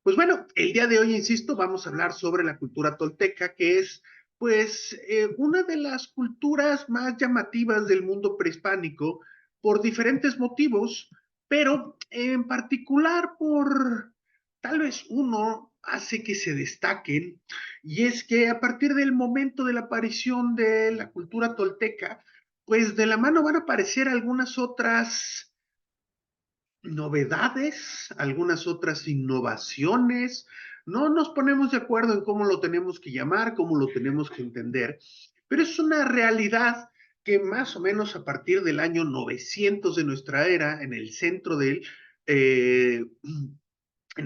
Pues bueno, el día de hoy, insisto, vamos a hablar sobre la cultura tolteca, que es una de las culturas más llamativas del mundo prehispánico por diferentes motivos, pero en particular por tal vez uno hace que se destaquen, y es que a partir del momento de la aparición de la cultura tolteca, pues de la mano van a aparecer algunas otras novedades, algunas otras innovaciones. No nos ponemos de acuerdo en cómo lo tenemos que llamar, cómo lo tenemos que entender, pero es una realidad que más o menos a partir del año 900 de nuestra era, eh, en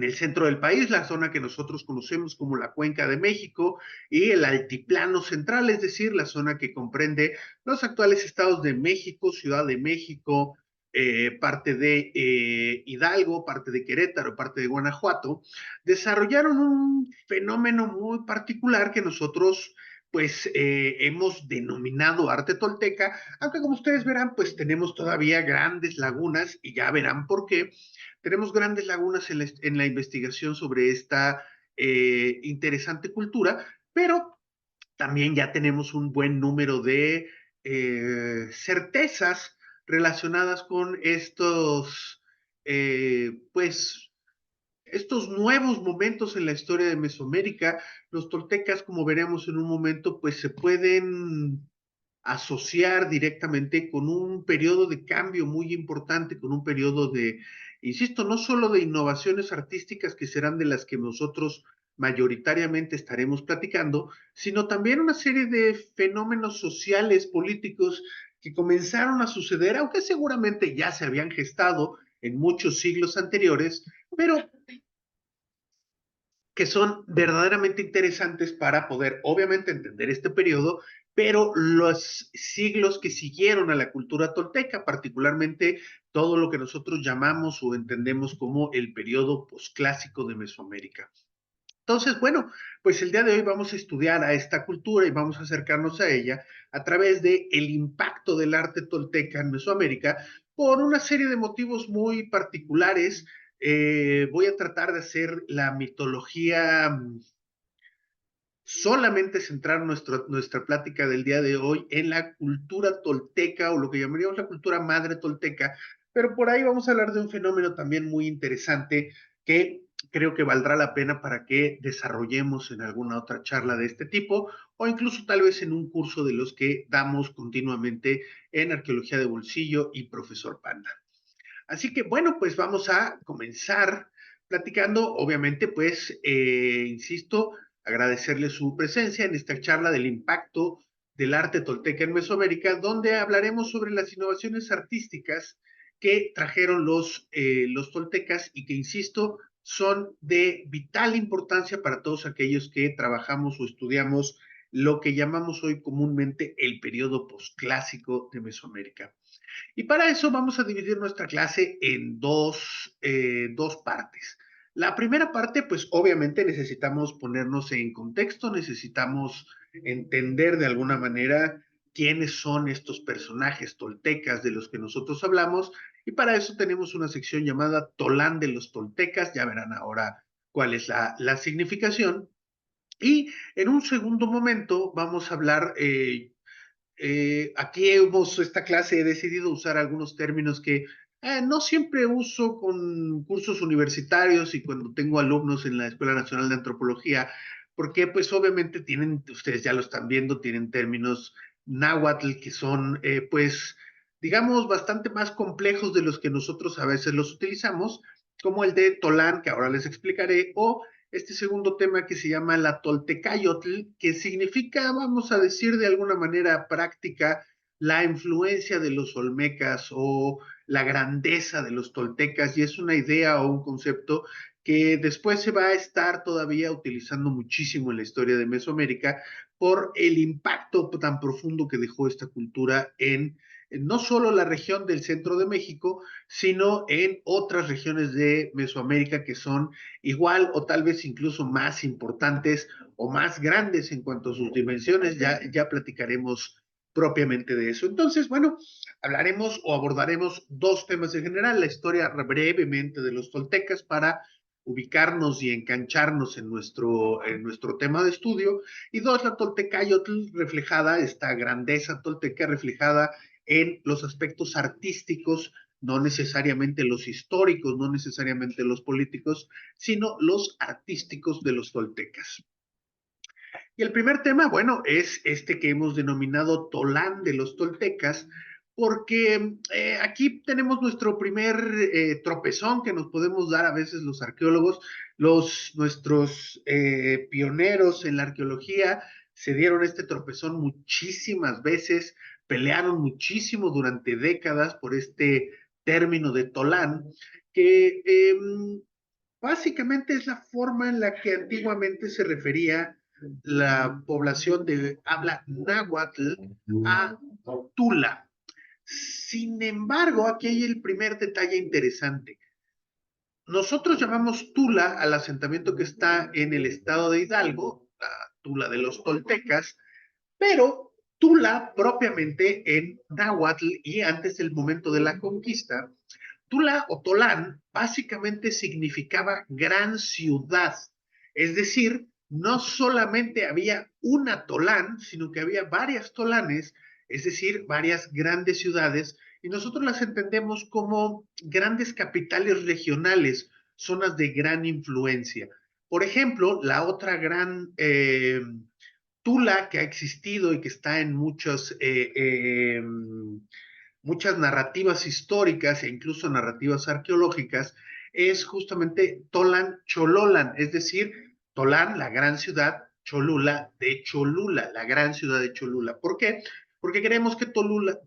el centro del país, la zona que nosotros conocemos como la Cuenca de México y el Altiplano Central, es decir, la zona que comprende los actuales estados de México, Ciudad de México, parte de Hidalgo, parte de Querétaro, parte de Guanajuato, desarrollaron un fenómeno muy particular que nosotros hemos denominado arte tolteca, aunque como ustedes verán, pues tenemos todavía grandes lagunas y ya verán por qué. Tenemos grandes lagunas en la investigación sobre esta interesante cultura, pero también ya tenemos un buen número de certezas relacionadas con estos nuevos momentos en la historia de Mesoamérica. Los toltecas, como veremos en un momento, pues se pueden asociar directamente con un periodo de cambio muy importante, con un periodo de, insisto, no solo de innovaciones artísticas que serán de las que nosotros mayoritariamente estaremos platicando, sino también una serie de fenómenos sociales, políticos que comenzaron a suceder, aunque seguramente ya se habían gestado en muchos siglos anteriores, pero que son verdaderamente interesantes para poder, obviamente, entender este periodo, pero los siglos que siguieron a la cultura tolteca, particularmente todo lo que nosotros llamamos o entendemos como el periodo posclásico de Mesoamérica. Entonces, bueno, pues el día de hoy vamos a estudiar a esta cultura y vamos a acercarnos a ella a través de el impacto del arte tolteca en Mesoamérica por una serie de motivos muy particulares. Voy a tratar de hacer la mitología, solamente centrar nuestra plática del día de hoy en la cultura tolteca o lo que llamaríamos la cultura madre tolteca, pero por ahí vamos a hablar de un fenómeno también muy interesante que creo que valdrá la pena para que desarrollemos en alguna otra charla de este tipo o incluso tal vez en un curso de los que damos continuamente en arqueología de bolsillo y profesor Panda. Así que bueno, pues vamos a comenzar platicando, obviamente, insisto, agradecerle su presencia en esta charla del impacto del arte tolteca en Mesoamérica, donde hablaremos sobre las innovaciones artísticas que trajeron los toltecas y que, insisto, son de vital importancia para todos aquellos que trabajamos o estudiamos lo que llamamos hoy comúnmente el periodo posclásico de Mesoamérica. Y para eso vamos a dividir nuestra clase en dos partes. La primera parte, pues obviamente necesitamos ponernos en contexto, necesitamos entender de alguna manera quiénes son estos personajes toltecas de los que nosotros hablamos, y para eso tenemos una sección llamada Tolán de los Toltecas, ya verán ahora cuál es la significación. Y en un segundo momento vamos a hablar, aquí esta clase he decidido usar algunos términos que no siempre uso con cursos universitarios y cuando tengo alumnos en la Escuela Nacional de Antropología, porque pues obviamente tienen, ustedes ya lo están viendo, tienen términos náhuatl que son digamos bastante más complejos de los que nosotros a veces los utilizamos, como el de Tolán, que ahora les explicaré, o este segundo tema que se llama la Toltecayotl, que significa, vamos a decir de alguna manera práctica, la influencia de los olmecas o la grandeza de los toltecas, y es una idea o un concepto que después se va a estar todavía utilizando muchísimo en la historia de Mesoamérica por el impacto tan profundo que dejó esta cultura en no solo la región del centro de México, sino en otras regiones de Mesoamérica que son igual o tal vez incluso más importantes o más grandes en cuanto a sus dimensiones. Ya platicaremos propiamente de eso. Entonces, bueno, hablaremos o abordaremos dos temas en general, la historia brevemente de los toltecas para ubicarnos y engancharnos en nuestro tema de estudio. Y dos, la Toltecayotl reflejada, esta grandeza tolteca reflejada en los aspectos artísticos, no necesariamente los históricos, no necesariamente los políticos, sino los artísticos de los toltecas. Y el primer tema, bueno, es este que hemos denominado Tolán de los toltecas, porque aquí tenemos nuestro primer tropezón que nos podemos dar a veces los arqueólogos, nuestros pioneros en la arqueología se dieron este tropezón muchísimas veces, pelearon muchísimo durante décadas por este término de Tolán, que básicamente es la forma en la que antiguamente se refería la población de habla náhuatl a Tula. Sin embargo, aquí hay el primer detalle interesante. Nosotros llamamos Tula al asentamiento que está en el estado de Hidalgo, la Tula de los toltecas, pero Tula propiamente en náhuatl y antes del momento de la conquista, Tula o Tolán básicamente significaba gran ciudad, es decir, no solamente había una Tolán, sino que había varias Tolanes, es decir, varias grandes ciudades, y nosotros las entendemos como grandes capitales regionales, zonas de gran influencia. Por ejemplo, la otra gran Tula que ha existido y que está en muchas narrativas históricas e incluso narrativas arqueológicas, es justamente Tolan Chololan, es decir, Tolán, la gran ciudad, Cholula de Cholula, la gran ciudad de Cholula. ¿Por qué? Porque creemos que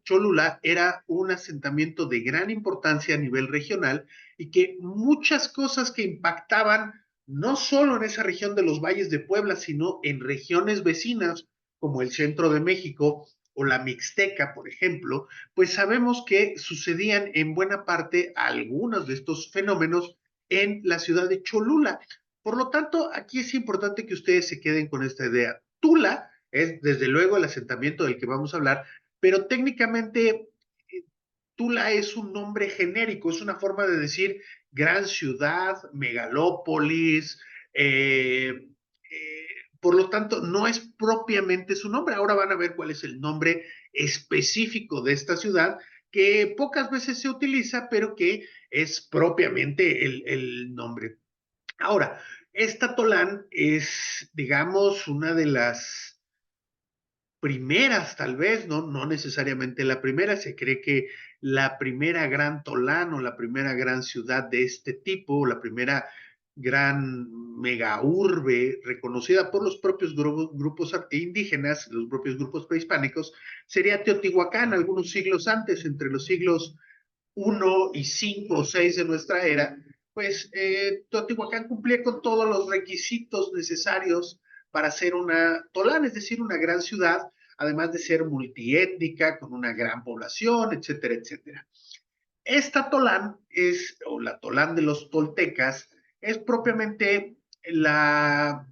Cholula era un asentamiento de gran importancia a nivel regional y que muchas cosas que impactaban no solo en esa región de los valles de Puebla, sino en regiones vecinas como el centro de México o la Mixteca, por ejemplo, pues sabemos que sucedían en buena parte algunos de estos fenómenos en la ciudad de Cholula. Por lo tanto, aquí es importante que ustedes se queden con esta idea. Tula es desde luego el asentamiento del que vamos a hablar, pero técnicamente Tula es un nombre genérico, es una forma de decir gran ciudad, megalópolis, por lo tanto, no es propiamente su nombre. Ahora van a ver cuál es el nombre específico de esta ciudad, que pocas veces se utiliza, pero que es propiamente el nombre. Ahora, esta Tolán es, digamos, una de las primeras, tal vez, no necesariamente la primera, se cree que la primera gran Tolán o la primera gran ciudad de este tipo, la primera gran mega urbe reconocida por los propios grupos indígenas, los propios grupos prehispánicos, sería Teotihuacán, algunos siglos antes, entre los siglos 1 y 5 o 6 de nuestra era, pues Teotihuacán cumplía con todos los requisitos necesarios para ser una Tolán, es decir, una gran ciudad, además de ser multiétnica, con una gran población, etcétera, etcétera. Esta Tolán es, o la Tolán de los toltecas, es propiamente la,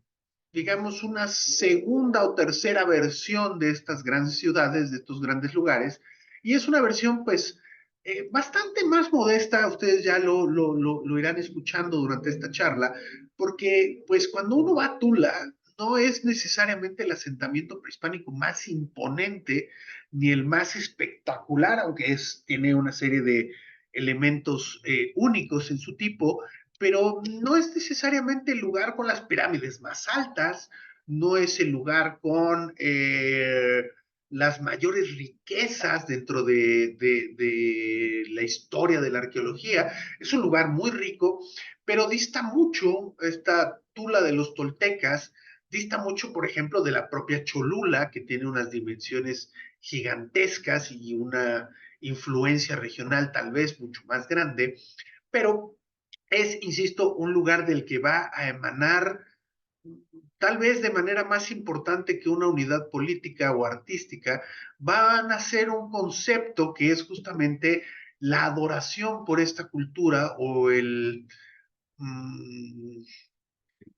digamos, una segunda o tercera versión de estas grandes ciudades, de estos grandes lugares, y es una versión, pues, bastante más modesta, ustedes ya lo irán escuchando durante esta charla, porque, pues, cuando uno va a Tula, no es necesariamente el asentamiento prehispánico más imponente ni el más espectacular, aunque tiene una serie de elementos únicos en su tipo, pero no es necesariamente el lugar con las pirámides más altas, no es el lugar con las mayores riquezas dentro de la historia de la arqueología. Es un lugar muy rico, pero dista mucho, esta Tula de los toltecas, dista mucho, por ejemplo, de la propia Cholula, que tiene unas dimensiones gigantescas y una influencia regional tal vez mucho más grande, pero es, insisto, un lugar del que va a emanar tal vez de manera más importante que una unidad política o artística, van a ser un concepto que es justamente la adoración por esta cultura o mm,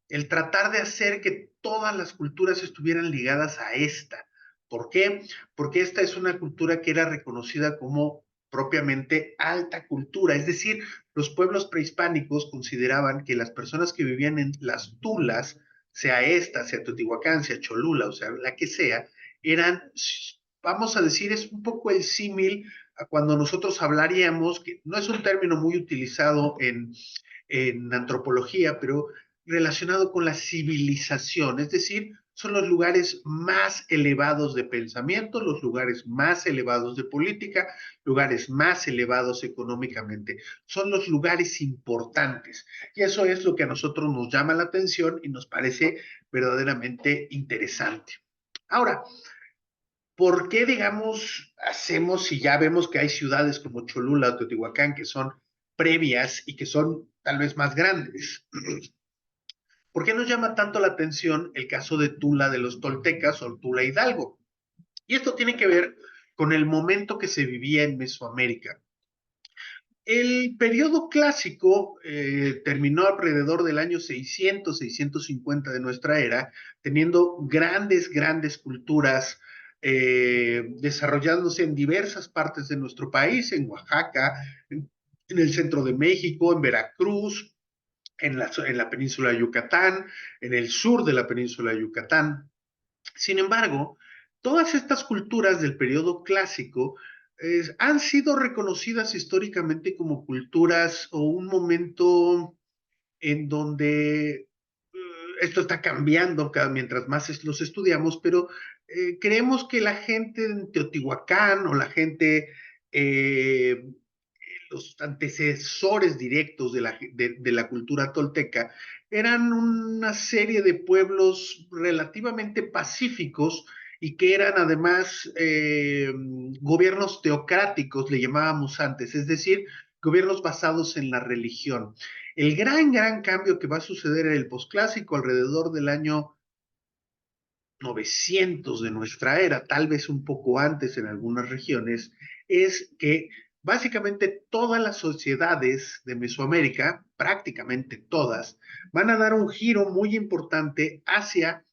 el tratar de hacer que todas las culturas estuvieran ligadas a esta. ¿Por qué? Porque esta es una cultura que era reconocida como propiamente alta cultura, es decir, los pueblos prehispánicos consideraban que las personas que vivían en las tulas, sea esta, sea Teotihuacán, sea Cholula, o sea, la que sea, eran, vamos a decir, es un poco el símil a cuando nosotros hablaríamos, que no es un término muy utilizado en antropología, pero relacionado con la civilización, es decir, son los lugares más elevados de pensamiento, los lugares más elevados de política, lugares más elevados económicamente. Son los lugares importantes. Y eso es lo que a nosotros nos llama la atención y nos parece verdaderamente interesante. Ahora, ¿por qué, digamos, hacemos si ya vemos que hay ciudades como Cholula o Teotihuacán que son previas y que son tal vez más grandes? ¿Por qué nos llama tanto la atención el caso de Tula de los Toltecas o Tula Hidalgo? Y esto tiene que ver con el momento que se vivía en Mesoamérica. El periodo clásico terminó alrededor del año 600, 650 de nuestra era, teniendo grandes culturas desarrollándose en diversas partes de nuestro país, en Oaxaca, en el centro de México, en Veracruz, en la península de Yucatán, en el sur de la península de Yucatán. Sin embargo, todas estas culturas del periodo clásico han sido reconocidas históricamente como culturas o un momento en donde esto está cambiando mientras más los estudiamos, pero creemos que la gente en Teotihuacán o la gente eh, los antecesores directos de la cultura tolteca eran una serie de pueblos relativamente pacíficos y que eran además gobiernos teocráticos, le llamábamos antes, es decir, gobiernos basados en la religión. El gran cambio que va a suceder en el posclásico alrededor del año 900 de nuestra era, tal vez un poco antes en algunas regiones, es que básicamente todas las sociedades de Mesoamérica, prácticamente todas, van a dar un giro muy importante hacia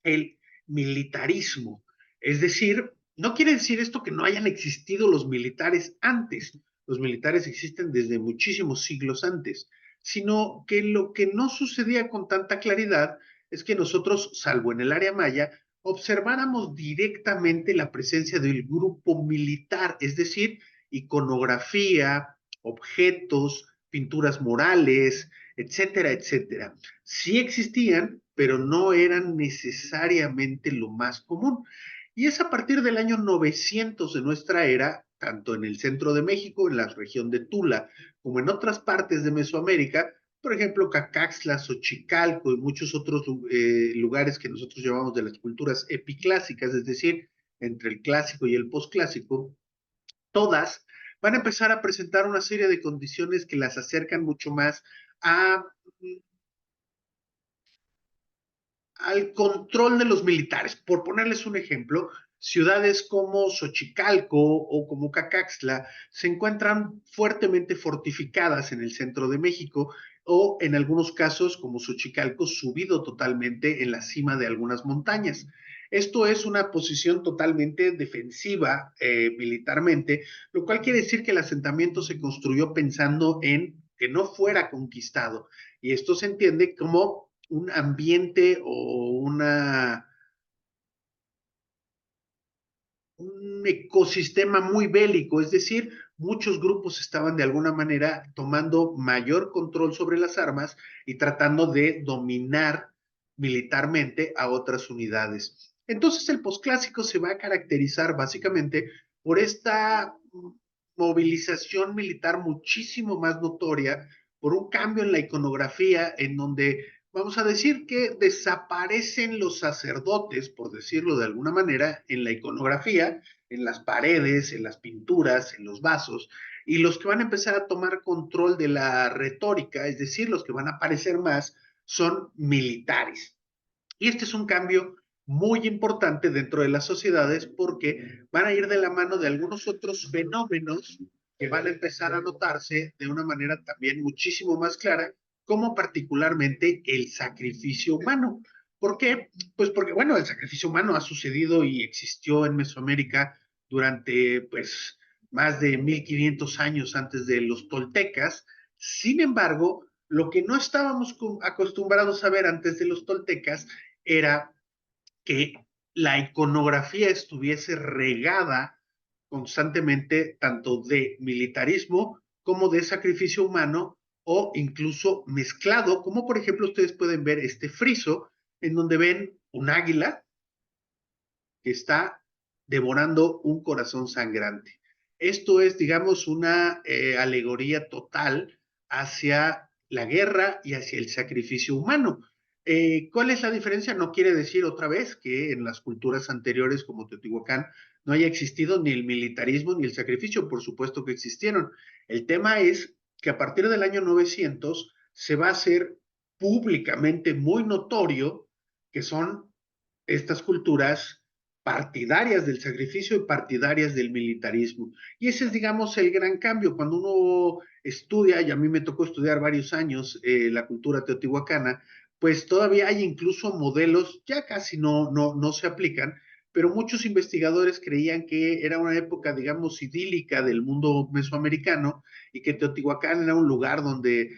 el militarismo. Es decir, no quiere decir esto que no hayan existido los militares antes. Los militares existen desde muchísimos siglos antes, sino que lo que no sucedía con tanta claridad es que nosotros, salvo en el área maya, observáramos directamente la presencia del grupo militar, es decir, iconografía, objetos, pinturas morales, etcétera, etcétera. Sí existían, pero no eran necesariamente lo más común. Y es a partir del año 900 de nuestra era, tanto en el centro de México, en la región de Tula, como en otras partes de Mesoamérica, por ejemplo, Cacaxtla, Xochicalco y muchos otros lugares que nosotros llamamos de las culturas epiclásicas, es decir, entre el clásico y el posclásico, todas van a empezar a presentar una serie de condiciones que las acercan mucho más a al control de los militares. Por ponerles un ejemplo, ciudades como Xochicalco o como Cacaxtla se encuentran fuertemente fortificadas en el centro de México o en algunos casos como Xochicalco subido totalmente en la cima de algunas montañas. Esto es una posición totalmente defensiva militarmente, lo cual quiere decir que el asentamiento se construyó pensando en que no fuera conquistado. Y esto se entiende como un ambiente o un ecosistema muy bélico, es decir, muchos grupos estaban de alguna manera tomando mayor control sobre las armas y tratando de dominar militarmente a otras unidades. Entonces el posclásico se va a caracterizar básicamente por esta movilización militar muchísimo más notoria, por un cambio en la iconografía en donde vamos a decir que desaparecen los sacerdotes, por decirlo de alguna manera, en la iconografía, en las paredes, en las pinturas, en los vasos, y los que van a empezar a tomar control de la retórica, es decir, los que van a aparecer más, son militares. Y este es un cambio muy importante dentro de las sociedades porque van a ir de la mano de algunos otros fenómenos que van a empezar a notarse de una manera también muchísimo más clara, como particularmente el sacrificio humano. ¿Por qué? Pues porque, bueno, el sacrificio humano ha sucedido y existió en Mesoamérica durante, pues, más de 1500 años antes de los toltecas. Sin embargo, lo que no estábamos acostumbrados a ver antes de los toltecas era que la iconografía estuviese regada constantemente tanto de militarismo como de sacrificio humano o incluso mezclado, como por ejemplo ustedes pueden ver este friso en donde ven un águila que está devorando un corazón sangrante. Esto es, digamos, una alegoría total hacia la guerra y hacia el sacrificio humano. ¿Cuál es la diferencia? No quiere decir otra vez que en las culturas anteriores como Teotihuacán no haya existido ni el militarismo ni el sacrificio, por supuesto que existieron. El tema es que a partir del año 900 se va a hacer públicamente muy notorio que son estas culturas partidarias del sacrificio y partidarias del militarismo. Y ese es, digamos, el gran cambio. Cuando uno estudia, y a mí me tocó estudiar varios años la cultura teotihuacana, pues todavía hay incluso modelos, ya casi no se aplican, pero muchos investigadores creían que era una época, digamos, idílica del mundo mesoamericano y que Teotihuacán era un lugar donde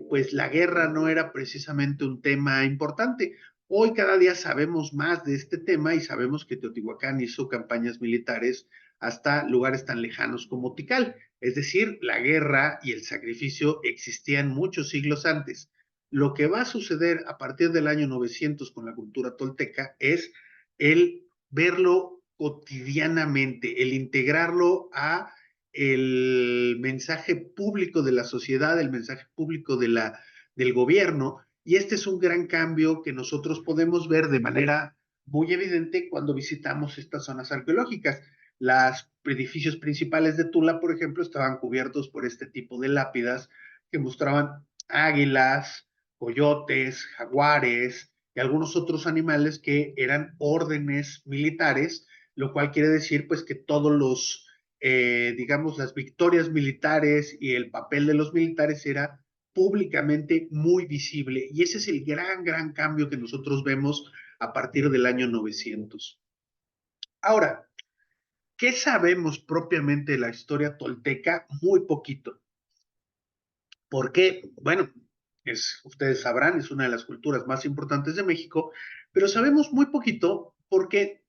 pues la guerra no era precisamente un tema importante. Hoy cada día sabemos más de este tema y sabemos que Teotihuacán hizo campañas militares hasta lugares tan lejanos como Tikal. Es decir, la guerra y el sacrificio existían muchos siglos antes. Lo que va a suceder a partir del año 900 con la cultura tolteca es el verlo cotidianamente, el integrarlo a el mensaje público de la sociedad, el mensaje público del gobierno, y este es un gran cambio que nosotros podemos ver de manera muy evidente cuando visitamos estas zonas arqueológicas. Los edificios principales de Tula, por ejemplo, estaban cubiertos por este tipo de lápidas que mostraban águilas, coyotes, jaguares y algunos otros animales que eran órdenes militares, lo cual quiere decir pues que todos los, digamos, las victorias militares y el papel de los militares era públicamente muy visible. Y ese es el gran cambio que nosotros vemos a partir del año 900. Ahora, ¿qué sabemos propiamente de la historia tolteca? Muy poquito. ¿Por qué? Bueno, ustedes sabrán, es una de las culturas más importantes de México, pero sabemos muy poquito porque,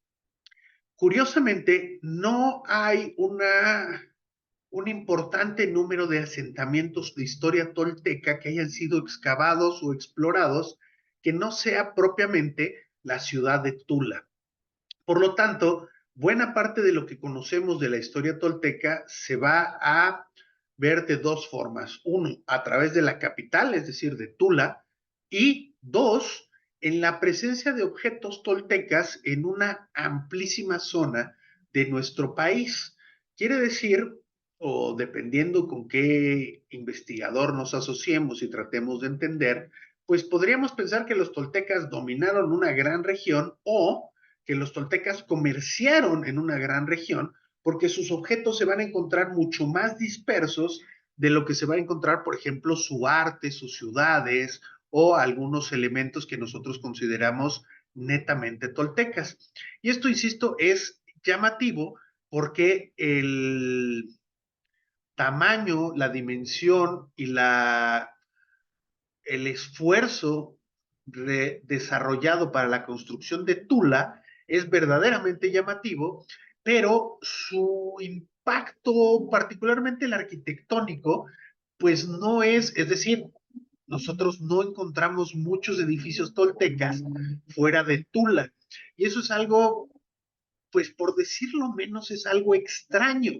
curiosamente, no hay un importante número de asentamientos de historia tolteca que hayan sido excavados o explorados que no sea propiamente la ciudad de Tula. Por lo tanto, buena parte de lo que conocemos de la historia tolteca se va a ver de dos formas. Uno, a través de la capital, es decir, de Tula, y dos, en la presencia de objetos toltecas en una amplísima zona de nuestro país. Quiere decir, o dependiendo con qué investigador nos asociemos y tratemos de entender, pues podríamos pensar que los toltecas dominaron una gran región o que los toltecas comerciaron en una gran región porque sus objetos se van a encontrar mucho más dispersos de lo que se va a encontrar, por ejemplo, su arte, sus ciudades o algunos elementos que nosotros consideramos netamente toltecas. Y esto, insisto, es llamativo porque el tamaño, la dimensión y el esfuerzo desarrollado para la construcción de Tula es verdaderamente llamativo, pero su impacto, particularmente el arquitectónico, pues no es decir, nosotros no encontramos muchos edificios toltecas fuera de Tula. Y eso es algo, pues por decirlo menos, es algo extraño,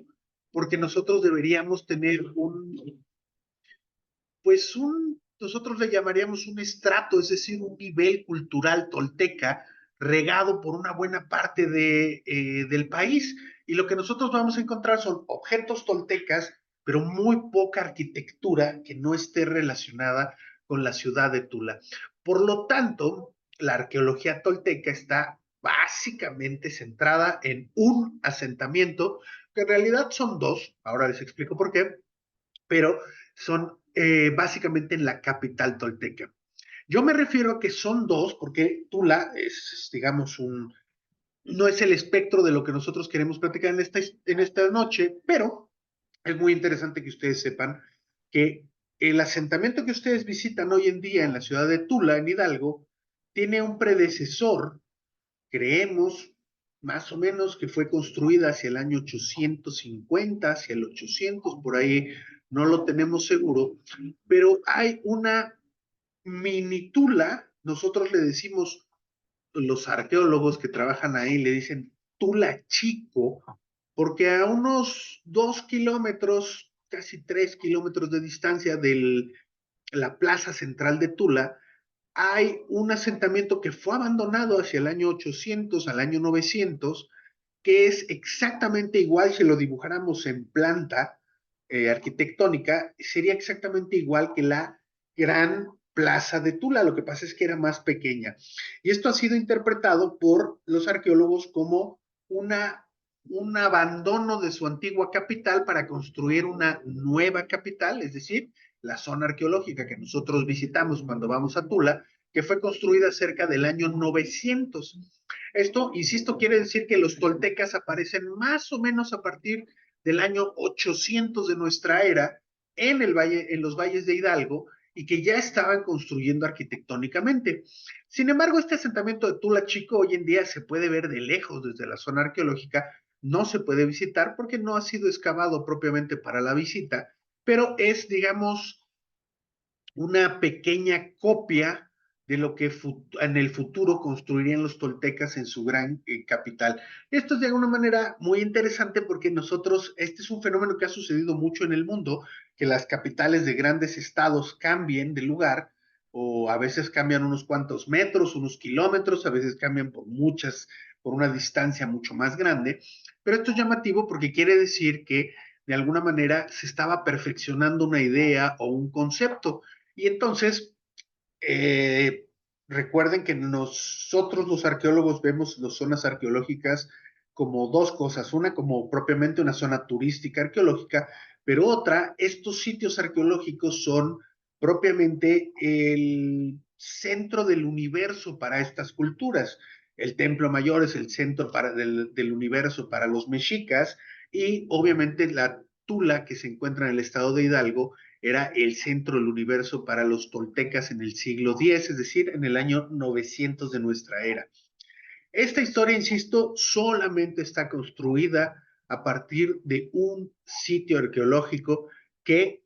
porque nosotros deberíamos tener nosotros le llamaríamos un estrato, es decir, un nivel cultural tolteca regado por una buena parte del país. Y lo que nosotros vamos a encontrar son objetos toltecas, pero muy poca arquitectura que no esté relacionada con la ciudad de Tula. Por lo tanto, la arqueología tolteca está básicamente centrada en un asentamiento, que en realidad son dos, ahora les explico por qué, pero son básicamente en la capital tolteca. Yo me refiero a que son dos, porque Tula es, digamos, no es el espectro de lo que nosotros queremos platicar en esta noche, pero es muy interesante que ustedes sepan que el asentamiento que ustedes visitan hoy en día en la ciudad de Tula, en Hidalgo, tiene un predecesor, creemos, más o menos, que fue construida hacia el año 850, hacia el 800, por ahí no lo tenemos seguro, pero hay una mini Tula, nosotros le decimos, los arqueólogos que trabajan ahí le dicen Tula Chico, porque a unos 2 kilómetros, casi 3 kilómetros de distancia de la plaza central de Tula, hay un asentamiento que fue abandonado hacia el año 800 al año 900, que es exactamente igual si lo dibujáramos en planta arquitectónica, sería exactamente igual que la gran plaza de Tula, lo que pasa es que era más pequeña. Y esto ha sido interpretado por los arqueólogos como un abandono de su antigua capital para construir una nueva capital, es decir, la zona arqueológica que nosotros visitamos cuando vamos a Tula, que fue construida cerca del año 900. Esto, insisto, quiere decir que los toltecas aparecen más o menos a partir del año 800 de nuestra era en el valle, en los valles de Hidalgo, y que ya estaban construyendo arquitectónicamente. Sin embargo, este asentamiento de Tula Chico hoy en día se puede ver de lejos desde la zona arqueológica, no se puede visitar porque no ha sido excavado propiamente para la visita, pero es, digamos, una pequeña copia de lo que en el futuro construirían los toltecas en su gran capital. Esto es de alguna manera muy interesante porque nosotros, este es un fenómeno que ha sucedido mucho en el mundo, que las capitales de grandes estados cambien de lugar, o a veces cambian unos cuantos metros, unos kilómetros, a veces cambian por una distancia mucho más grande, pero esto es llamativo porque quiere decir que de alguna manera se estaba perfeccionando una idea o un concepto. Y entonces, eh, recuerden que nosotros los arqueólogos vemos las zonas arqueológicas como dos cosas, una como propiamente una zona turística arqueológica, pero otra, estos sitios arqueológicos son propiamente el centro del universo para estas culturas. El Templo Mayor es el centro del universo para los mexicas y obviamente la Tula que se encuentra en el estado de Hidalgo era el centro del universo para los toltecas en el siglo X, es decir, en el año 900 de nuestra era. Esta historia, insisto, solamente está construida a partir de un sitio arqueológico que,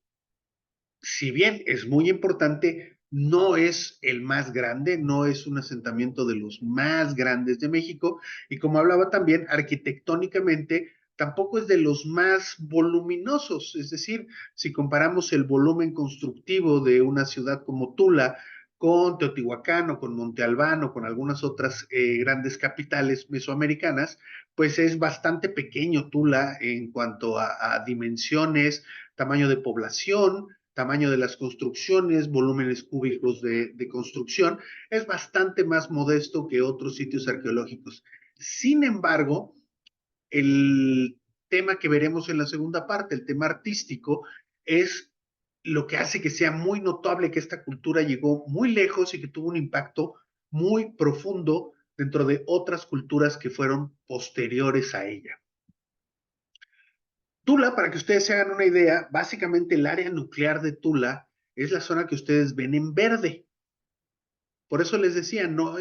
si bien es muy importante, no es el más grande, no es un asentamiento de los más grandes de México, y como hablaba también, arquitectónicamente tampoco es de los más voluminosos, es decir, si comparamos el volumen constructivo de una ciudad como Tula con Teotihuacán o con Monte Albán o con algunas otras grandes capitales mesoamericanas, pues es bastante pequeño Tula en cuanto a dimensiones, tamaño de población, tamaño de las construcciones, volúmenes cúbicos de construcción, es bastante más modesto que otros sitios arqueológicos. Sin embargo, el tema que veremos en la segunda parte, el tema artístico, es lo que hace que sea muy notable que esta cultura llegó muy lejos y que tuvo un impacto muy profundo dentro de otras culturas que fueron posteriores a ella. Tula, para que ustedes se hagan una idea, básicamente el área nuclear de Tula es la zona que ustedes ven en verde. Por eso les decía, no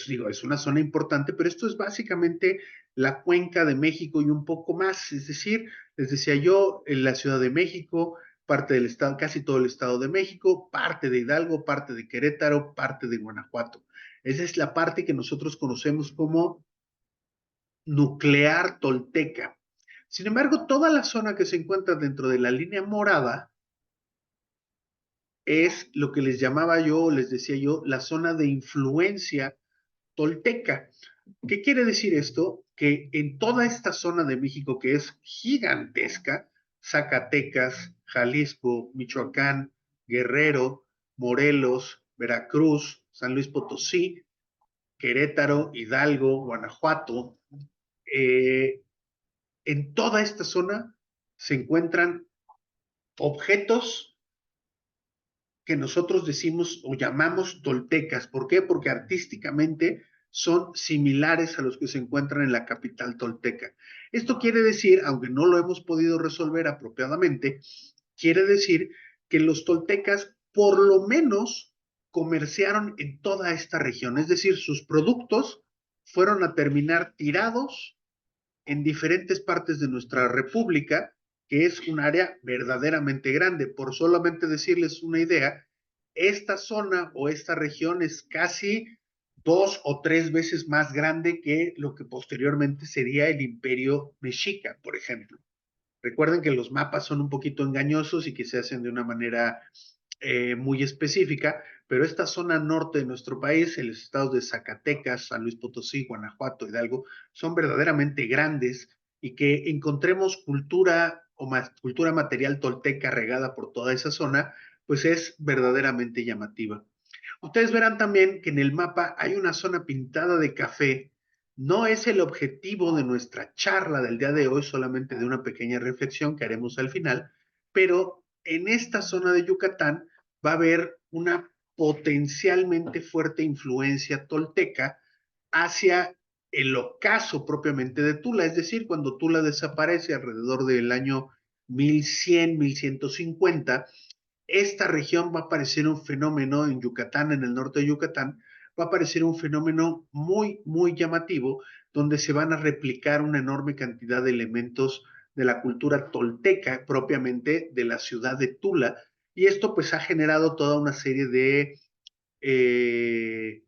digo, es una zona importante, pero esto es básicamente la cuenca de México y un poco más. Es decir, les decía yo, en la Ciudad de México, parte del estado, casi todo el estado de México, parte de Hidalgo, parte de Querétaro, parte de Guanajuato. Esa es la parte que nosotros conocemos como nuclear tolteca. Sin embargo, toda la zona que se encuentra dentro de la línea morada es lo que les llamaba yo, les decía yo, la zona de influencia tolteca. ¿Qué quiere decir esto? Que en toda esta zona de México que es gigantesca, Zacatecas, Jalisco, Michoacán, Guerrero, Morelos, Veracruz, San Luis Potosí, Querétaro, Hidalgo, Guanajuato, eh, en toda esta zona se encuentran objetos que nosotros decimos o llamamos toltecas. ¿Por qué? Porque artísticamente son similares a los que se encuentran en la capital tolteca. Esto quiere decir, aunque no lo hemos podido resolver apropiadamente, quiere decir que los toltecas por lo menos comerciaron en toda esta región, es decir, sus productos fueron a terminar tirados en diferentes partes de nuestra república, que es un área verdaderamente grande. Por solamente decirles una idea, esta zona o esta región es casi 2 o 3 veces más grande que lo que posteriormente sería el Imperio Mexica, por ejemplo. Recuerden que los mapas son un poquito engañosos y que se hacen de una manera muy específica, pero esta zona norte de nuestro país, en los estados de Zacatecas, San Luis Potosí, Guanajuato, Hidalgo, son verdaderamente grandes y que encontremos cultura o más, cultura material tolteca regada por toda esa zona, pues es verdaderamente llamativa. Ustedes verán también que en el mapa hay una zona pintada de café. No es el objetivo de nuestra charla del día de hoy, solamente de una pequeña reflexión que haremos al final, pero en esta zona de Yucatán va a haber una potencialmente fuerte influencia tolteca hacia el ocaso propiamente de Tula, es decir, cuando Tula desaparece alrededor del año 1100, 1150, esta región va a aparecer un fenómeno en Yucatán, en el norte de Yucatán, va a aparecer un fenómeno muy, muy llamativo, donde se van a replicar una enorme cantidad de elementos de la cultura tolteca, propiamente de la ciudad de Tula, y esto pues ha generado toda una serie de eh,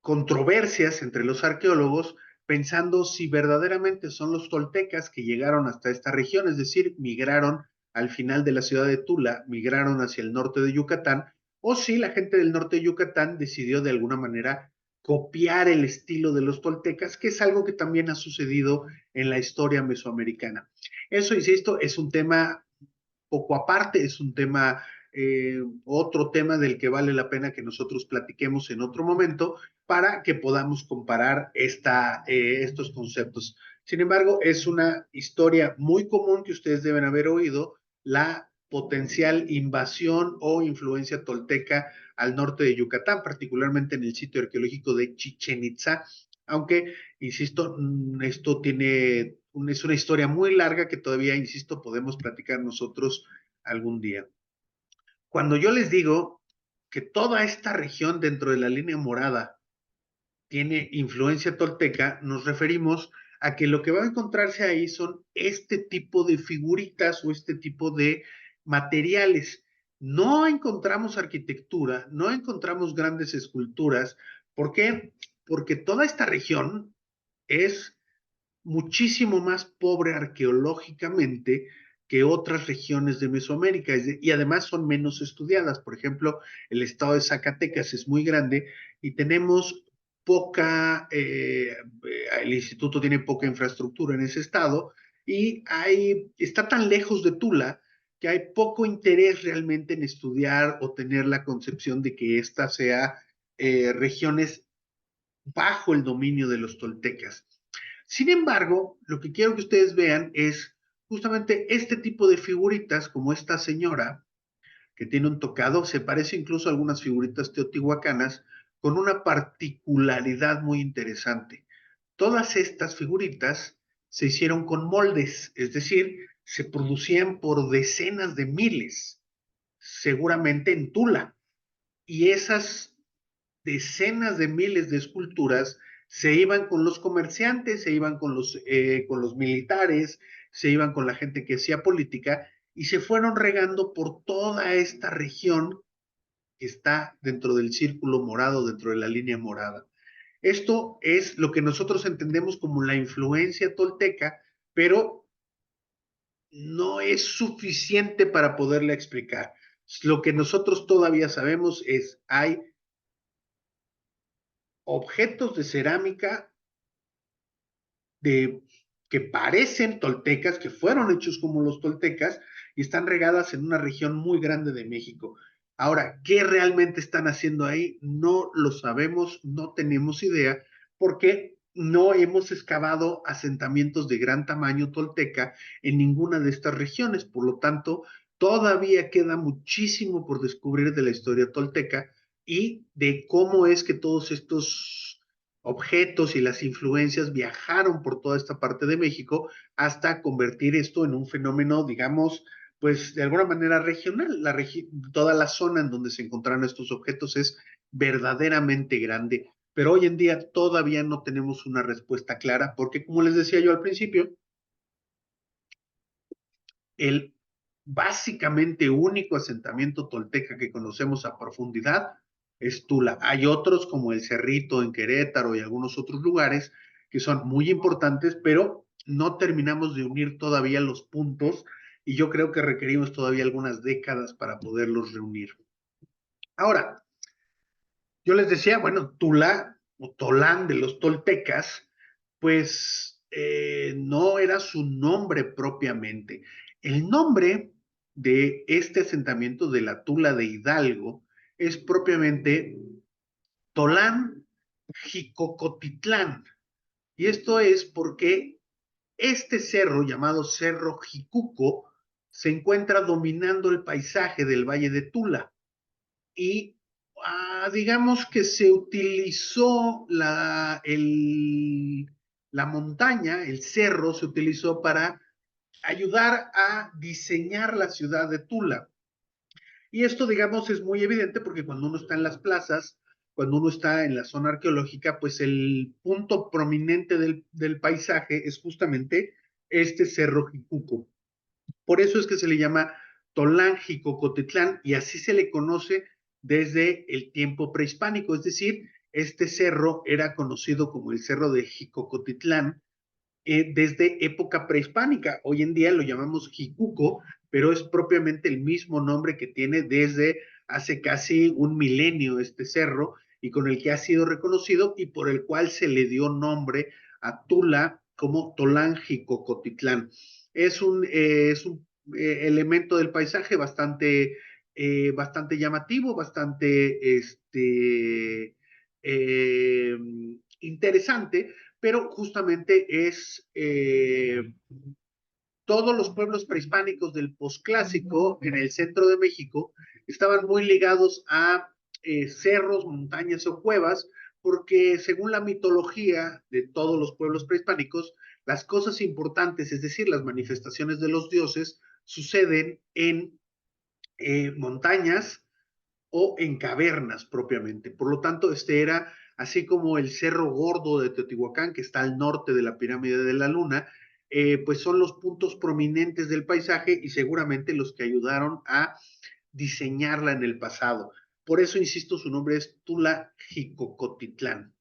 controversias entre los arqueólogos, pensando si verdaderamente son los toltecas que llegaron hasta esta región, es decir, migraron al final de la ciudad de Tula, migraron hacia el norte de Yucatán, o si la gente del norte de Yucatán decidió de alguna manera copiar el estilo de los toltecas, que es algo que también ha sucedido en la historia mesoamericana. Eso, insisto, es un tema poco aparte, es un tema, otro tema del que vale la pena que nosotros platiquemos en otro momento para que podamos comparar estos conceptos. Sin embargo, es una historia muy común que ustedes deben haber oído, la potencial invasión o influencia tolteca al norte de Yucatán, particularmente en el sitio arqueológico de Chichen Itza, aunque, insisto, esto es una historia muy larga que todavía, insisto, podemos platicar nosotros algún día. Cuando yo les digo que toda esta región dentro de la línea morada tiene influencia tolteca, nos referimos a que lo que va a encontrarse ahí son este tipo de figuritas o este tipo de materiales. No encontramos arquitectura, no encontramos grandes esculturas. ¿Por qué? Porque toda esta región es muchísimo más pobre arqueológicamente que otras regiones de Mesoamérica y además son menos estudiadas. Por ejemplo, el estado de Zacatecas es muy grande y tenemos el instituto tiene poca infraestructura en ese estado y está tan lejos de Tula que hay poco interés realmente en estudiar o tener la concepción de que esta sea regiones bajo el dominio de los toltecas. Sin embargo, lo que quiero que ustedes vean es justamente este tipo de figuritas, como esta señora que tiene un tocado, se parece incluso a algunas figuritas teotihuacanas, con una particularidad muy interesante. Todas estas figuritas se hicieron con moldes, es decir, se producían por decenas de miles, seguramente en Tula. Y esas decenas de miles de esculturas se iban con los comerciantes, se iban con los militares, se iban con la gente que hacía política y se fueron regando por toda esta región que está dentro del círculo morado, dentro de la línea morada. Esto es lo que nosotros entendemos como la influencia tolteca, pero no es suficiente para poderla explicar. Lo que nosotros todavía sabemos es, hay objetos de cerámica de, que parecen toltecas, que fueron hechos como los toltecas y están regadas en una región muy grande de México. Ahora, ¿qué realmente están haciendo ahí? No lo sabemos, no tenemos idea, porque no hemos excavado asentamientos de gran tamaño tolteca en ninguna de estas regiones. Por lo tanto, todavía queda muchísimo por descubrir de la historia tolteca y de cómo es que todos estos objetos y las influencias viajaron por toda esta parte de México hasta convertir esto en un fenómeno, digamos, pues de alguna manera regional. Toda la zona en donde se encontraron estos objetos es verdaderamente grande, pero hoy en día todavía no tenemos una respuesta clara porque, como les decía yo al principio, el básicamente único asentamiento tolteca que conocemos a profundidad es Tula. Hay otros como el Cerrito en Querétaro y algunos otros lugares que son muy importantes, pero no terminamos de unir todavía los puntos y yo creo que requerimos todavía algunas décadas para poderlos reunir. Ahora, yo les decía, bueno, Tula o Tolán de los toltecas, pues no era su nombre propiamente. El nombre de este asentamiento de la Tula de Hidalgo es propiamente Tolán Jicocotitlán. Y esto es porque este cerro, llamado Cerro Jicuco, se encuentra dominando el paisaje del Valle de Tula y digamos que se utilizó la montaña, el cerro, se utilizó para ayudar a diseñar la ciudad de Tula. Y esto, digamos, es muy evidente porque cuando uno está en las plazas, cuando uno está en la zona arqueológica, pues el punto prominente del paisaje es justamente este cerro Jicuco. Por eso es que se le llama Tolanjicocotitlán y así se le conoce desde el tiempo prehispánico, es decir, este cerro era conocido como el cerro de Jicocotitlán desde época prehispánica. Hoy en día lo llamamos Jicuco, pero es propiamente el mismo nombre que tiene desde hace casi un milenio este cerro y con el que ha sido reconocido y por el cual se le dio nombre a Tula como Tolanjicocotitlán. Es un elemento del paisaje bastante llamativo, bastante eh, interesante, pero justamente es todos los pueblos prehispánicos del posclásico en el centro de México estaban muy ligados a cerros, montañas o cuevas, porque según la mitología de todos los pueblos prehispánicos, las cosas importantes, es decir, las manifestaciones de los dioses, suceden en montañas o en cavernas propiamente. Por lo tanto, este era, así como el Cerro Gordo de Teotihuacán, que está al norte de la pirámide de la Luna, pues son los puntos prominentes del paisaje y seguramente los que ayudaron a diseñarla en el pasado. Por eso, insisto, su nombre es Tula Jicocotitlán.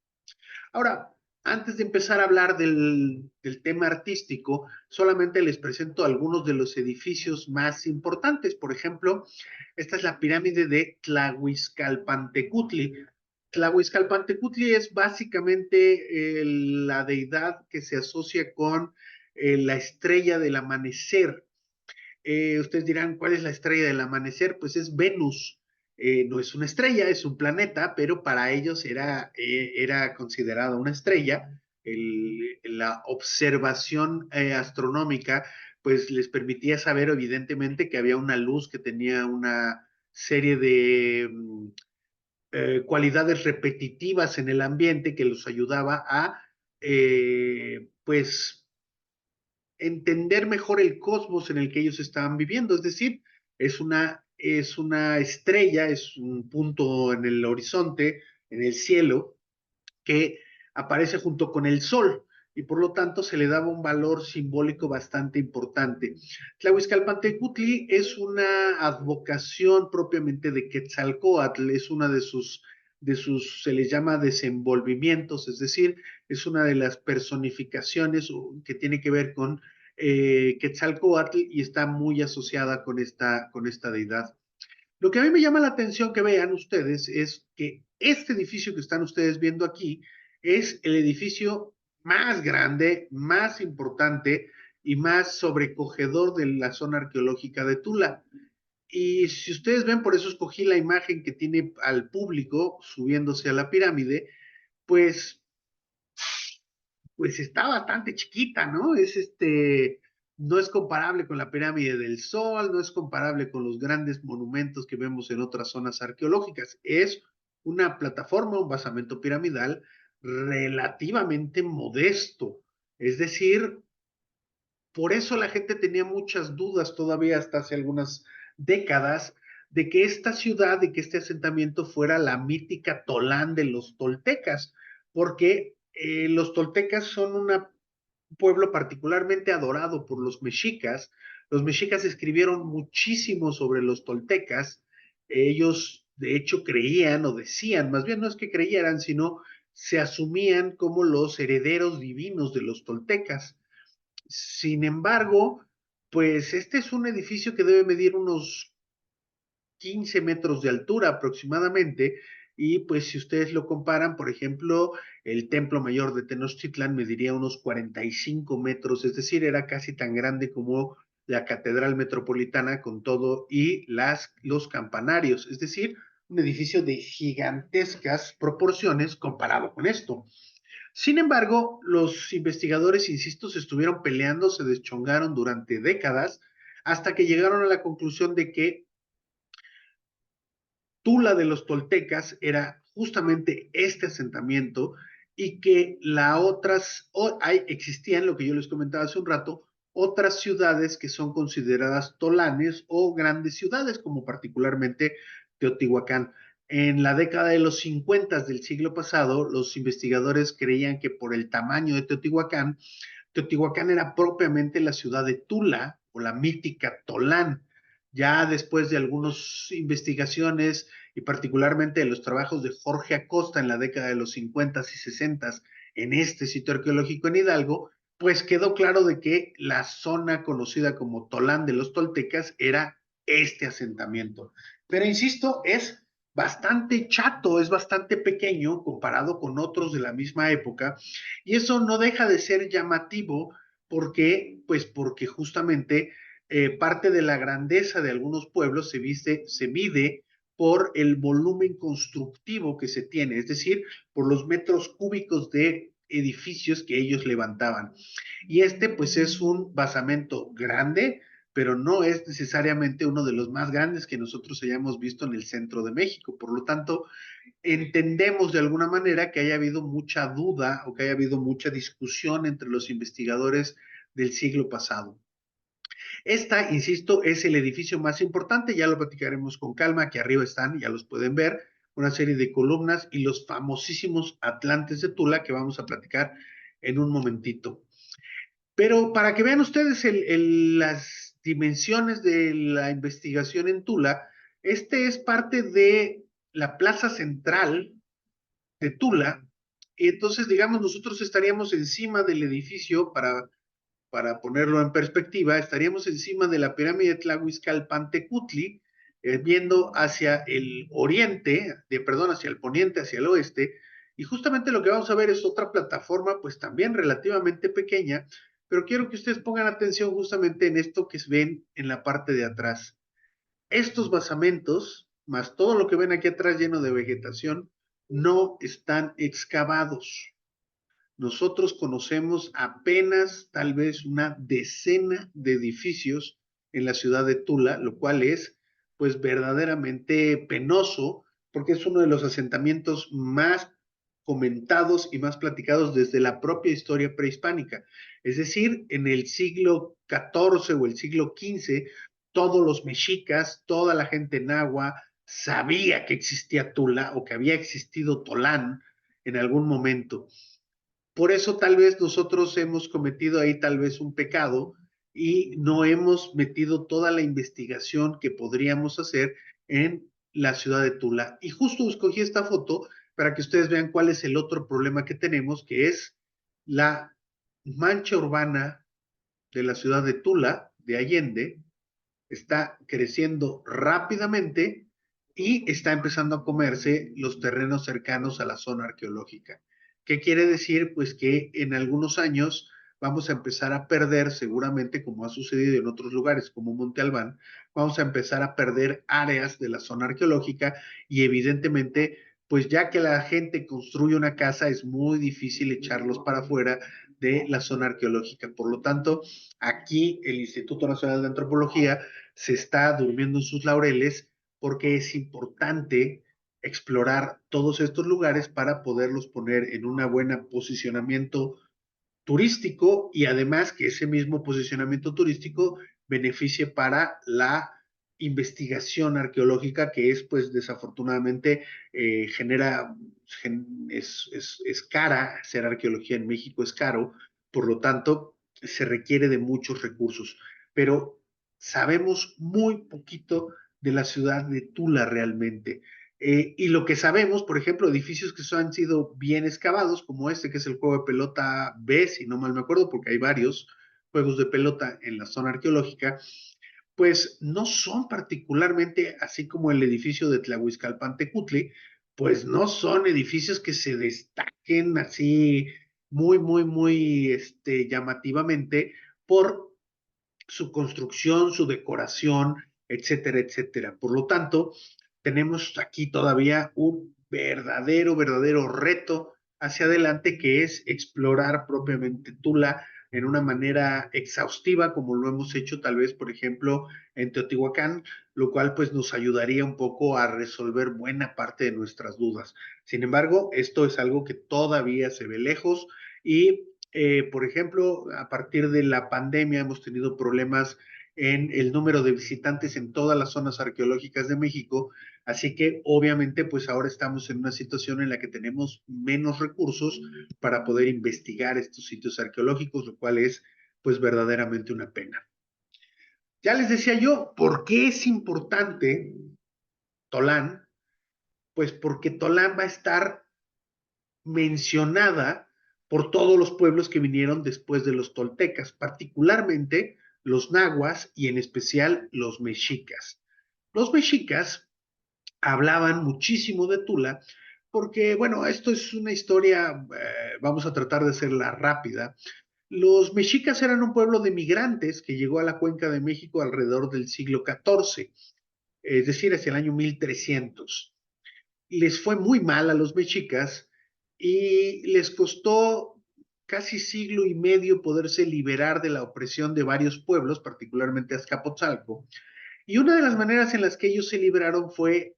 Ahora, antes de empezar a hablar del tema artístico, solamente les presento algunos de los edificios más importantes. Por ejemplo, esta es la pirámide de Tlahuizcalpantecutli. Tlahuizcalpantecutli es básicamente la deidad que se asocia con la estrella del amanecer. Ustedes dirán, ¿cuál es la estrella del amanecer? Pues es Venus. No es una estrella, es un planeta, pero para ellos era considerada una estrella. La observación astronómica pues les permitía saber evidentemente que había una luz que tenía una serie de cualidades repetitivas en el ambiente que los ayudaba a pues entender mejor el cosmos en el que ellos estaban viviendo. Es decir, es una estrella, es un punto en el horizonte, en el cielo, que aparece junto con el Sol y por lo tanto se le daba un valor simbólico bastante importante. Tlahuizcalpantecutli es una advocación propiamente de Quetzalcóatl, es una se les llama desenvolvimientos, es decir, es una de las personificaciones que tiene que ver con Quetzalcóatl y está muy asociada con esta deidad. Lo que a mí me llama la atención que vean ustedes es que este edificio que están ustedes viendo aquí es el edificio más grande, más importante y más sobrecogedor de la zona arqueológica de Tula. Y si ustedes ven, por eso escogí la imagen que tiene al público subiéndose a la pirámide, pues pues está bastante chiquita, ¿no? No es comparable con la pirámide del Sol, no es comparable con los grandes monumentos que vemos en otras zonas arqueológicas. Es una plataforma, un basamento piramidal relativamente modesto. Es decir, por eso la gente tenía muchas dudas todavía hasta hace algunas décadas de que esta ciudad, de que este asentamiento fuera la mítica Tolán de los toltecas, porque los toltecas son un pueblo particularmente adorado por los mexicas. Los mexicas escribieron muchísimo sobre los toltecas. Ellos, de hecho, creían o decían, más bien no es que creyeran, sino se asumían como los herederos divinos de los toltecas. Sin embargo, pues este es un edificio que debe medir unos 15 metros de altura aproximadamente, y pues si ustedes lo comparan, por ejemplo, el Templo Mayor de Tenochtitlan mediría unos 45 metros, es decir, era casi tan grande como la Catedral Metropolitana con todo y los campanarios, es decir, un edificio de gigantescas proporciones comparado con esto. Sin embargo, los investigadores, insisto, se estuvieron peleando, se deschongaron durante décadas, hasta que llegaron a la conclusión de que Tula de los toltecas era justamente este asentamiento, y que existían, lo que yo les comentaba hace un rato, otras ciudades que son consideradas tolanes o grandes ciudades, como particularmente Teotihuacán. En la década de los 50 del siglo pasado, los investigadores creían que por el tamaño de Teotihuacán, Teotihuacán era propiamente la ciudad de Tula o la mítica Tolán. Ya después de algunas investigaciones y particularmente de los trabajos de Jorge Acosta en la década de los 50 y 60 en este sitio arqueológico en Hidalgo, pues quedó claro de que la zona conocida como Tolán de los Toltecas era este asentamiento. Pero insisto, es bastante chato, es bastante pequeño comparado con otros de la misma época, y eso no deja de ser llamativo porque, pues porque justamente parte de la grandeza de algunos pueblos se mide por el volumen constructivo que se tiene, es decir, por los metros cúbicos de edificios que ellos levantaban. Y este pues es un basamento grande, pero no es necesariamente uno de los más grandes que nosotros hayamos visto en el centro de México. Por lo tanto, entendemos de alguna manera que haya habido mucha duda o que haya habido mucha discusión entre los investigadores del siglo pasado. Esta, insisto, es el edificio más importante, ya lo platicaremos con calma, que arriba están, ya los pueden ver, una serie de columnas y los famosísimos Atlantes de Tula que vamos a platicar en un momentito. Pero para que vean ustedes las dimensiones de la investigación en Tula, este es parte de la plaza central de Tula, y entonces, digamos, nosotros estaríamos encima del edificio para ponerlo en perspectiva, estaríamos encima de la pirámide Tlahuizcalpantecutli, viendo hacia el oriente, perdón, hacia el poniente, hacia el oeste, y justamente lo que vamos a ver es otra plataforma, pues también relativamente pequeña, pero quiero que ustedes pongan atención justamente en esto que ven en la parte de atrás. Estos basamentos, más todo lo que ven aquí atrás lleno de vegetación, no están excavados. Nosotros conocemos apenas tal vez una decena de edificios en la ciudad de Tula, lo cual es pues verdaderamente penoso porque es uno de los asentamientos más comentados y más platicados desde la propia historia prehispánica. Es decir, en el siglo XIV o el siglo XV, todos los mexicas, toda la gente nahua sabía que existía Tula o que había existido Tolán en algún momento. Por eso tal vez nosotros hemos cometido ahí tal vez un pecado y no hemos metido toda la investigación que podríamos hacer en la ciudad de Tula. Y justo escogí esta foto para que ustedes vean cuál es el otro problema que tenemos, que es la mancha urbana de la ciudad de Tula, de Allende, está creciendo rápidamente y está empezando a comerse los terrenos cercanos a la zona arqueológica. ¿Qué quiere decir? Pues que en algunos años vamos a empezar a perder, seguramente como ha sucedido en otros lugares como Monte Albán, vamos a empezar a perder áreas de la zona arqueológica, y evidentemente, pues ya que la gente construye una casa, es muy difícil echarlos para afuera de la zona arqueológica. Por lo tanto, aquí el Instituto Nacional de Antropología se está durmiendo en sus laureles porque es importante explorar todos estos lugares para poderlos poner en un buen posicionamiento turístico y además que ese mismo posicionamiento turístico beneficie para la investigación arqueológica que es pues desafortunadamente genera, es cara, hacer arqueología en México es caro, por lo tanto se requiere de muchos recursos, pero sabemos muy poquito de la ciudad de Tula realmente. Y lo que sabemos, por ejemplo, edificios que han sido bien excavados, como este, que es el juego de pelota B, si no mal me acuerdo, porque hay varios juegos de pelota en la zona arqueológica, pues no son particularmente, así como el edificio de Tlahuizcalpan-Tecutli, pues no son edificios que se destaquen así muy, llamativamente por su construcción, su decoración, etcétera, etcétera. Por lo tanto, tenemos aquí todavía un verdadero reto hacia adelante que es explorar propiamente Tula en una manera exhaustiva, como lo hemos hecho tal vez, por ejemplo, en Teotihuacán, lo cual pues nos ayudaría un poco a resolver buena parte de nuestras dudas. Sin embargo, esto es algo que todavía se ve lejos y por ejemplo, a partir de la pandemia hemos tenido problemas en el número de visitantes en todas las zonas arqueológicas de México, así que obviamente pues ahora estamos en una situación en la que tenemos menos recursos para poder investigar estos sitios arqueológicos, lo cual es pues verdaderamente una pena. Ya les decía yo, ¿por qué es importante Tolán? Pues porque Tolán va a estar mencionada por todos los pueblos que vinieron después de los toltecas, particularmente los nahuas y en especial los mexicas. Los mexicas hablaban muchísimo de Tula porque, bueno, esto es una historia, vamos a tratar de hacerla rápida. Los mexicas eran un pueblo de migrantes que llegó a la cuenca de México alrededor del siglo XIV, es decir, hacia el año 1300. Les fue muy mal a los mexicas y les costó casi siglo y medio poderse liberar de la opresión de varios pueblos, particularmente Azcapotzalco. Y una de las maneras en las que ellos se liberaron fue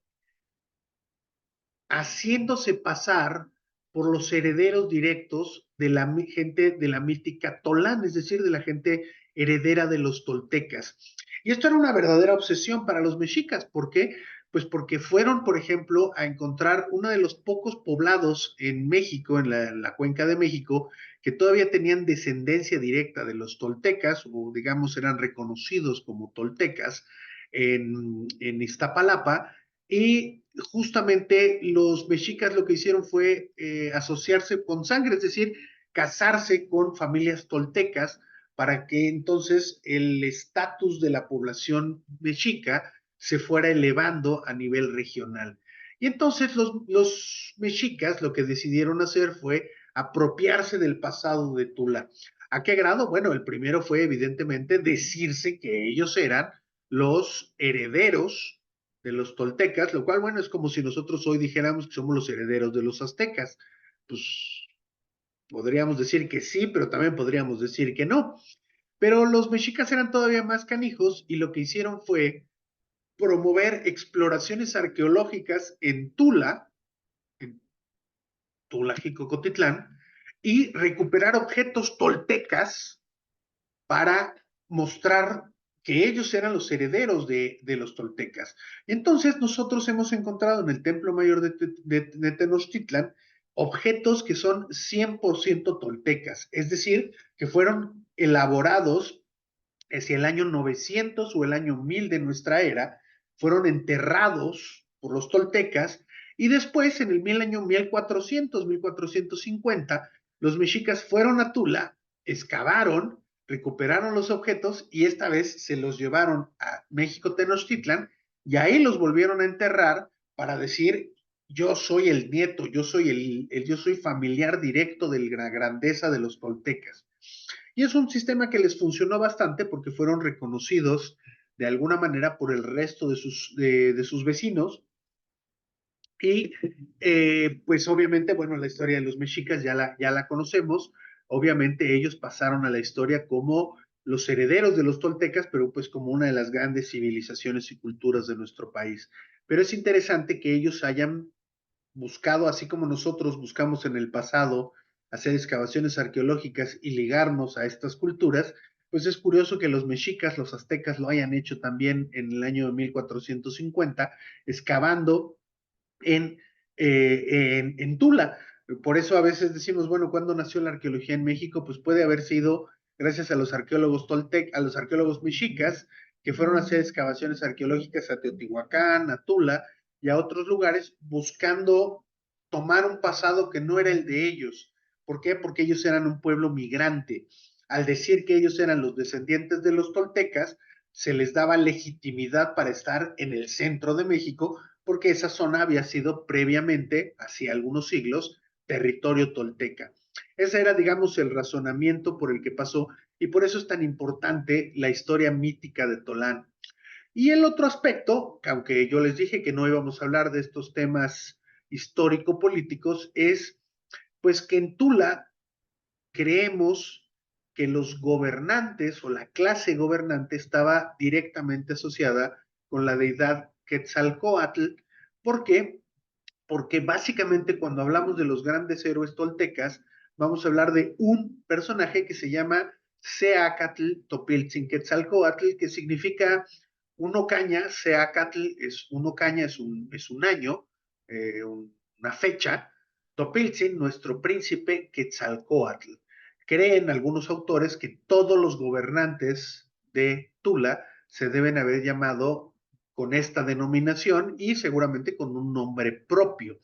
haciéndose pasar por los herederos directos de la gente de la mítica Tolán, es decir, de la gente heredera de los toltecas. Y esto era una verdadera obsesión para los mexicas. ¿Por qué? Pues porque fueron, por ejemplo, a encontrar uno de los pocos poblados en México, en la cuenca de México, que todavía tenían descendencia directa de los toltecas, o digamos eran reconocidos como toltecas, en Iztapalapa, y justamente los mexicas lo que hicieron fue asociarse con sangre, es decir, casarse con familias toltecas para que entonces el estatus de la población mexica se fuera elevando a nivel regional. Y entonces los mexicas lo que decidieron hacer fue apropiarse del pasado de Tula. ¿A qué grado? Bueno, el primero fue evidentemente decirse que ellos eran los herederos de los toltecas, lo cual, bueno, es como si nosotros hoy dijéramos que somos los herederos de los aztecas. Pues podríamos decir que sí, pero también podríamos decir que no. Pero los mexicas eran todavía más canijos y lo que hicieron fue promover exploraciones arqueológicas en Tula, Jicocotitlán, y recuperar objetos toltecas para mostrar que ellos eran los herederos de los toltecas. Entonces nosotros hemos encontrado en el Templo Mayor de Tenochtitlan objetos que son 100% toltecas, es decir, que fueron elaborados hacia el año 900 o el año 1000 de nuestra era, fueron enterrados por los toltecas y después en el año 1400, 1450, los mexicas fueron a Tula, excavaron, recuperaron los objetos y esta vez se los llevaron a México Tenochtitlan y ahí los volvieron a enterrar para decir yo soy el nieto, yo soy familiar directo de la grandeza de los toltecas. Y es un sistema que les funcionó bastante porque fueron reconocidos de alguna manera por el resto de sus vecinos. Y pues obviamente, bueno, la historia de los mexicas ya la conocemos. Obviamente ellos pasaron a la historia como los herederos de los toltecas, pero pues como una de las grandes civilizaciones y culturas de nuestro país. Pero es interesante que ellos hayan buscado, así como nosotros buscamos en el pasado hacer excavaciones arqueológicas y ligarnos a estas culturas, pues es curioso que los mexicas, los aztecas lo hayan hecho también en el año de 1450, excavando en, en Tula. Por eso a veces decimos, bueno, ¿cuándo nació la arqueología en México? Pues puede haber sido gracias a los arqueólogos a los arqueólogos mexicas, que fueron a hacer excavaciones arqueológicas a Teotihuacán, a Tula y a otros lugares, buscando tomar un pasado que no era el de ellos. ¿Por qué? Porque ellos eran un pueblo migrante. Al decir que ellos eran los descendientes de los toltecas, se les daba legitimidad para estar en el centro de México, porque esa zona había sido previamente, hacía algunos siglos, territorio tolteca. Ese era, digamos, el razonamiento por el que pasó, y por eso es tan importante la historia mítica de Tolán. Y el otro aspecto, aunque yo les dije que no íbamos a hablar de estos temas histórico-políticos, es pues que en Tula creemos que los gobernantes o la clase gobernante estaba directamente asociada con la deidad Quetzalcóatl. ¿Por qué? Porque básicamente cuando hablamos de los grandes héroes toltecas, vamos a hablar de un personaje que se llama Seacatl Topiltzin Quetzalcóatl, que significa uno caña. Seacatl es uno caña, es un año, una fecha. Topiltzin, nuestro príncipe Quetzalcóatl. Creen algunos autores que todos los gobernantes de Tula se deben haber llamado con esta denominación y seguramente con un nombre propio,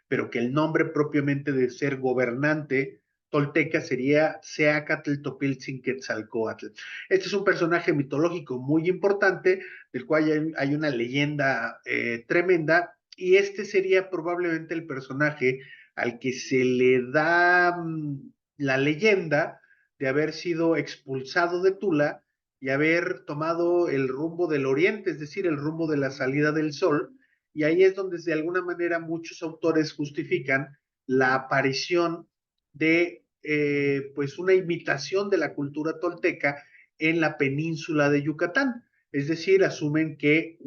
pero que el nombre propiamente de ser gobernante tolteca sería Seacatl Topiltzin Quetzalcóatl. Este es un personaje mitológico muy importante, del cual hay una leyenda tremenda, y este sería probablemente el personaje al que se le da la leyenda de haber sido expulsado de Tula y haber tomado el rumbo del oriente, es decir, el rumbo de la salida del sol, y ahí es donde de alguna manera muchos autores justifican la aparición de pues una imitación de la cultura tolteca en la península de Yucatán. Es decir, asumen que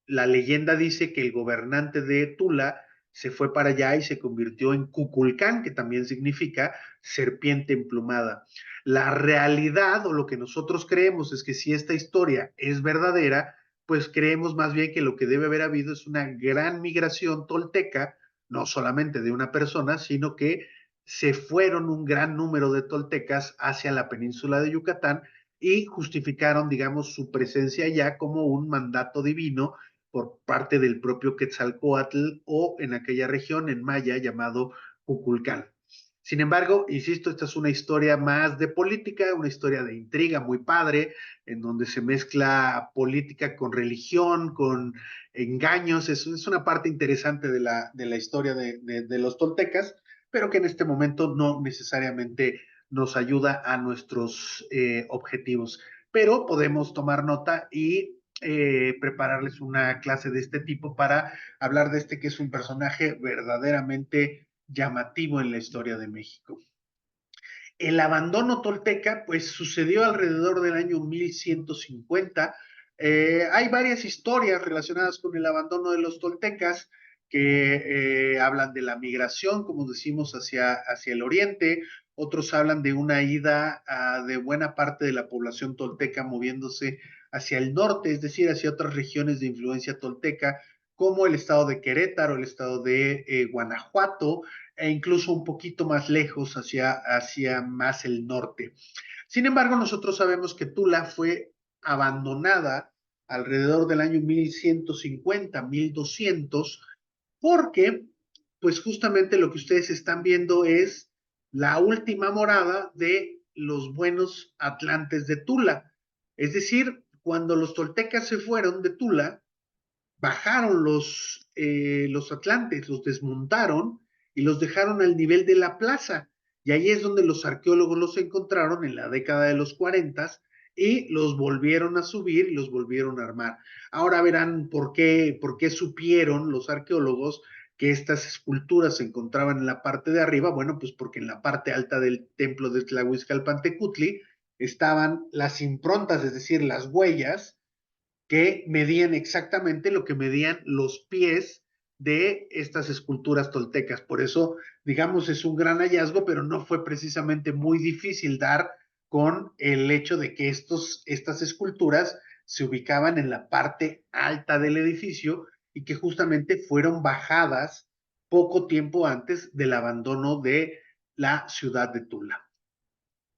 la leyenda dice que el gobernante de Tula se fue para allá y se convirtió en Cuculcán, que también significa serpiente emplumada. La realidad o lo que nosotros creemos es que si esta historia es verdadera, pues creemos más bien que lo que debe haber habido es una gran migración tolteca, no solamente de una persona, sino que se fueron un gran número de toltecas hacia la península de Yucatán y justificaron, digamos, su presencia allá como un mandato divino por parte del propio Quetzalcóatl o en aquella región en maya llamado Cuculcán. Sin embargo, insisto, esta es una historia más de política, una historia de intriga muy padre, en donde se mezcla política con religión, con engaños. Es una parte interesante de la historia de los toltecas, pero que en este momento no necesariamente nos ayuda a nuestros objetivos. Pero podemos tomar nota y prepararles una clase de este tipo para hablar de este que es un personaje verdaderamente llamativo en la historia de México. El abandono tolteca, pues sucedió alrededor del año 1150. Hay varias historias relacionadas con el abandono de los toltecas que hablan de la migración, como decimos, hacia el oriente. Otros hablan de una ida de buena parte de la población tolteca moviéndose hacia el norte, es decir, hacia otras regiones de influencia tolteca, como el estado de Querétaro, el estado de Guanajuato, e incluso un poquito más lejos hacia más el norte. Sin embargo, nosotros sabemos que Tula fue abandonada alrededor del año 1150, 1200, porque pues justamente lo que ustedes están viendo es la última morada de los buenos atlantes de Tula. Es decir, cuando los toltecas se fueron de Tula, bajaron los atlantes, los desmontaron y los dejaron al nivel de la plaza. Y ahí es donde los arqueólogos los encontraron en la década de los 40 y los volvieron a subir y los volvieron a armar. Ahora verán por qué supieron los arqueólogos que estas esculturas se encontraban en la parte de arriba. Bueno, pues porque en la parte alta del templo de Tlahuizcalpantecutli estaban las improntas, es decir, las huellas que medían exactamente lo que medían los pies de estas esculturas toltecas. Por eso, digamos, es un gran hallazgo, pero no fue precisamente muy difícil dar con el hecho de que estas esculturas se ubicaban en la parte alta del edificio y que justamente fueron bajadas poco tiempo antes del abandono de la ciudad de Tula.